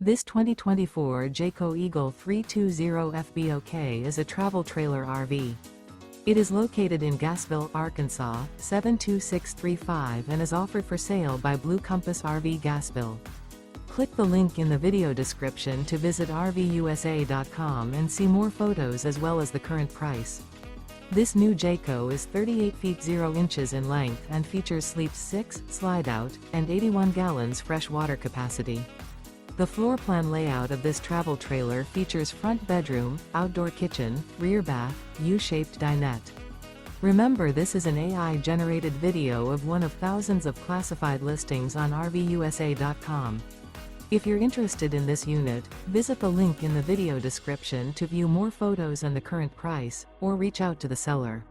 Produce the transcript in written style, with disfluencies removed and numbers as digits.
This 2024 Jayco Eagle 320 FBOK is a travel trailer RV. It is located in Gassville, Arkansas, 72635 and is offered for sale by Blue Compass RV Gassville. Click the link in the video description to visit RVUSA.com and see more photos as well as the current price. This new Jayco is 38 feet 0 inches in length and features sleeps 6, slide-out, and 81 gallons fresh water capacity. The floor plan layout of this travel trailer features front bedroom, outdoor kitchen, rear bath, U-shaped dinette. Remember, this is an AI-generated video of one of thousands of classified listings on RVUSA.com. If you're interested in this unit, visit the link in the video description to view more photos and the current price, or reach out to the seller.